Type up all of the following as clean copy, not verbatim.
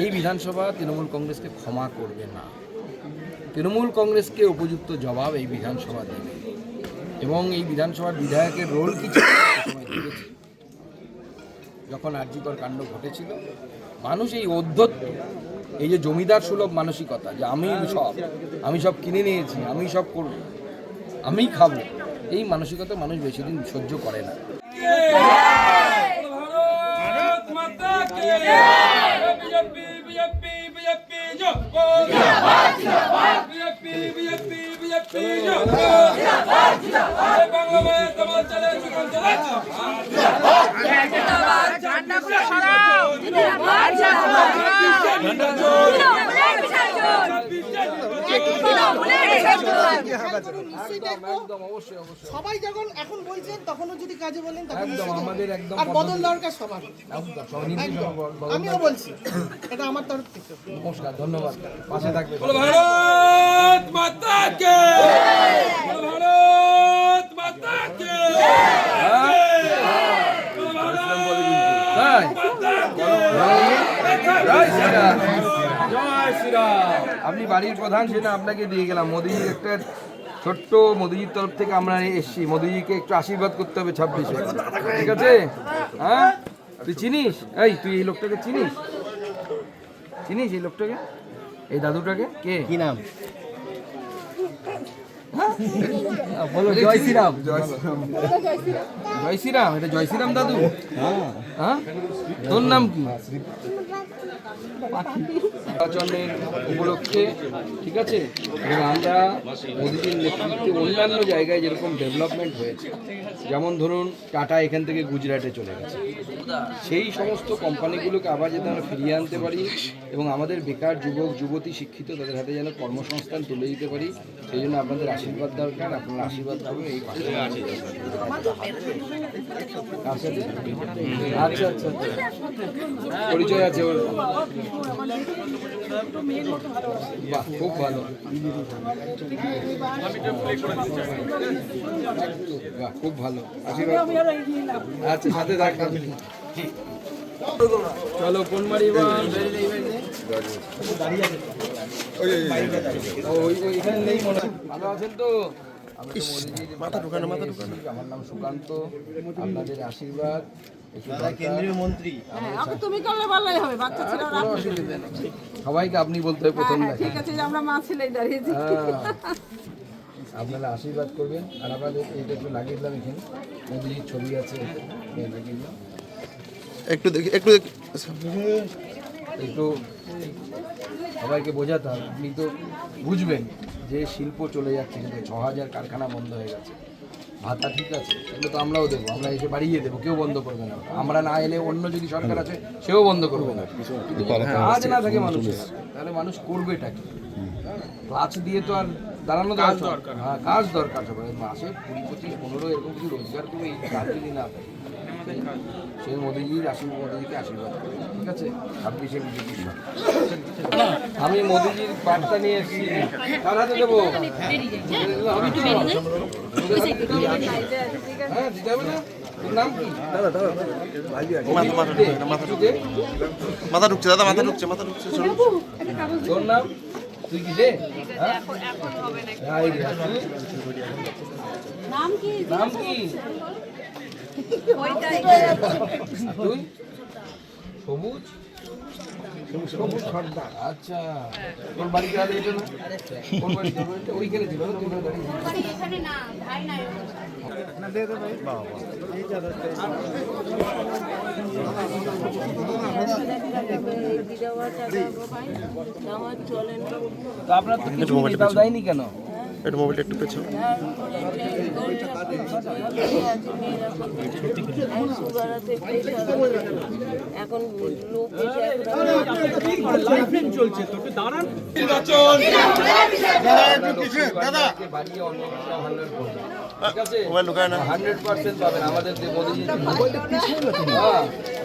এই বিধানসভা তৃণমূল কংগ্রেসকে ক্ষমা করবে না। তৃণমূল কংগ্রেসকে উপযুক্ত জবাব এই বিধানসভা দেবে এবং এই বিধানসভার বিধায়কের রোল কিছু সময় দেখেছি। যখন আরজিকর কাণ্ড ঘটেছিল, মানুষ এই অধ্যত্ত, এই যে জমিদার সুলভ মানসিকতা, যে আমি সব কিনে নিয়েছি, আমি সব করব, আমি খাবো, এই মানসিকতা মানুষ বেশি দিন সহ্য করে না। সবাই যখন এখন বলছেন তখনও যদি কাজে বলেন তখন আমাদের একদম বদল দরকার সবার। আমিও বলছি এটা আমার তরফ থেকে। নমস্কার, ধন্যবাদ, পাশে থাকবে। ভারত মাতা কে, ভারত মাতা কে। আপনি বাড়ির প্রধান, সেটা আপনাকে দিয়ে গেলাম। মোদিজির একটা ছোট্ট, মোদিজির তরফ থেকে আমরা এসছি, মোদিজিকে একটু আশীর্বাদ করতে হবে 26-এ, ঠিক আছে? হ্যাঁ, তুই চিনিস? তুই এই লোকটাকে চিনিস এই লোকটাকে, এই দাদুটাকে? কে, কি নাম? বলো জয় শ্রীরাম। জয় শ্রীরাম, এটা জয় শ্রীরাম দাদু। হ্যাঁ, তোর নাম কি? নির্বাচনের উপলক্ষে, ঠিক আছে, এবং আমরা মোদিজির নেতৃত্বে অন্যান্য জায়গায় যেরকম ডেভেলপমেন্ট হয়েছে, যেমন ধরুন টাটা এখান থেকে গুজরাটে চলে গেছে, সেই সমস্ত কোম্পানিগুলোকে আবার যাতে আমরা ফিরিয়ে আনতে পারি এবং আমাদের বেকার যুবক যুবতী শিক্ষিত তাদের হাতে যেন কর্মসংস্থান তুলে দিতে পারি, সেই জন্য আপনাদের আশীর্বাদ দরকার। আপনারা আশীর্বাদ করবেন এই পাশে। আচ্ছা আচ্ছা, পরিচয় আছে ওর? বাহ, খুব ভালো, বাহ, খুব ভালো, আশীর্বাদ। আচ্ছা, সাথে থাকবেন। চলো কোনবাড়ি ওইখানে নেই মনে হয়। ভালো আছেন তো? মাথা ঢুকানো। আমার নাম সুকান্ত, আপনাদের আশীর্বাদ, কেন্দ্রীয় মন্ত্রী। তুমি করলে ভালোই হবে, বাচ্চা ছিল না, অসুবিধা নেই, সবাইকে আপনি বলতে হবে প্রথম। ঠিক আছে, আমরা মা ছেলেই দাঁড়িয়েছি। আপনারা আশীর্বাদ করবেন। আর আপনাদের এইটা একটু লাগিয়ে দিলাম, এখানে মোদিজির ছবি আছে, লাগিয়ে দিলাম। একটু সবাইকে বোঝাতে হবে। আপনি তো বুঝবেন যে শিল্প চলে যাচ্ছে, কিন্তু 6000 কারখানা বন্ধ হয়ে গেছে। ভাতা ঠিক আছে, সেগুলো তো আমরাও দেবো, আমরা এসে বাড়িয়ে দেবো, কেউ বন্ধ করবে না। আমরা না এলে অন্য যদি সরকার আছে সেও বন্ধ করবে না। কাজ না থাকে মানুষের, তাহলে মানুষ করবেটা কি? ক্লাচ দিয়ে তো আর দাঁড়ানো দরকার। হ্যাঁ, কাজ দরকার সবাই। মাসে 20-25-15 এরকম কিছু রোজগার করবে, এই কাজ যদি না পায়, সেই মোদিজির মোদিজিকে আশীর্বাদ করে, ঠিক আছে? 26-এ বিজেপি। আমি মোদিজির বার্তা নিয়ে এসেছি, কার হাতে দেবো? হ্যাঁ, দিতে হবে না? তোর নাম কি? মাথা ঢুকছে দাদা, মাথা ঢুকছে। তোর নাম? তুই কি দে? নাম কি? তুই? সবুজ সর্দার। আচ্ছা, তোর বাড়িতে আগে এটা না? কোন বাড়িতে? ওইখানে ছিল না? তুই আপনার তো কিছু নেতাও দেয়নি কেন? একটু মোবাইলটা একটু পেছনে। এখন লোক চলছে, তোকে দাঁড়ান।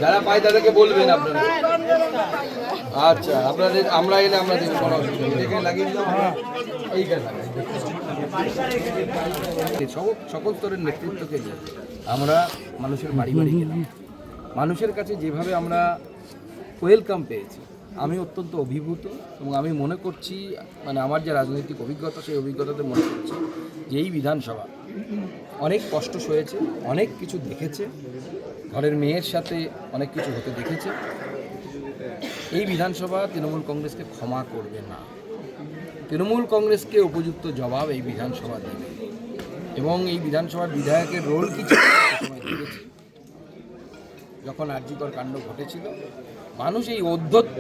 যারা পায় তাদেরকে বলবেন আপনারা। আচ্ছা, আপনাদের আমরা এলে আমরা দেখব, লাগিয়ে দিলাম। সকল স্তরের নেতৃত্বকে নিয়ে আমরা মানুষের বাড়ি বাড়ি গেলাম। মানুষের কাছে যেভাবে আমরা ওয়েলকাম পেয়েছি, আমি অত্যন্ত অভিভূত এবং আমি মনে করছি মানে আমার যে রাজনৈতিক অভিজ্ঞতা সেই অভিজ্ঞতাতে মনে করছি যে এই বিধানসভা অনেক কষ্ট সয়েছে, অনেক কিছু দেখেছে, ঘরের মেয়ের সাথে অনেক কিছু হতে দেখেছে। এই বিধানসভা তৃণমূল কংগ্রেসকে ক্ষমা করবে না। তৃণমূল কংগ্রেসকে উপযুক্ত জবাব এই বিধানসভা দেবে এবং এই বিধানসভার বিধায়কের রোল কিছু সময় দেখেছি। যখন আরজিকর কাণ্ড ঘটেছিল, মানুষ এই অধ্যত্ব,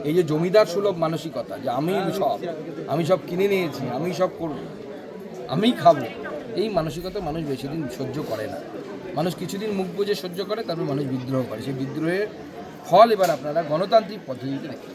এই যে জমিদার সুলভ মানসিকতা যে আমি সব কিনে নিয়েছি, আমি সব করব, আমি খাবো, এই মানসিকতা মানুষ বেশি দিন সহ্য করে না। মানুষ কিছুদিন মুখ বুজে সহ্য করে, তারপর মানুষ বিদ্রোহ করে। সেই বিদ্রোহের ফল এবার আপনারা গণতান্ত্রিক পদ্ধতিতে দেখেন।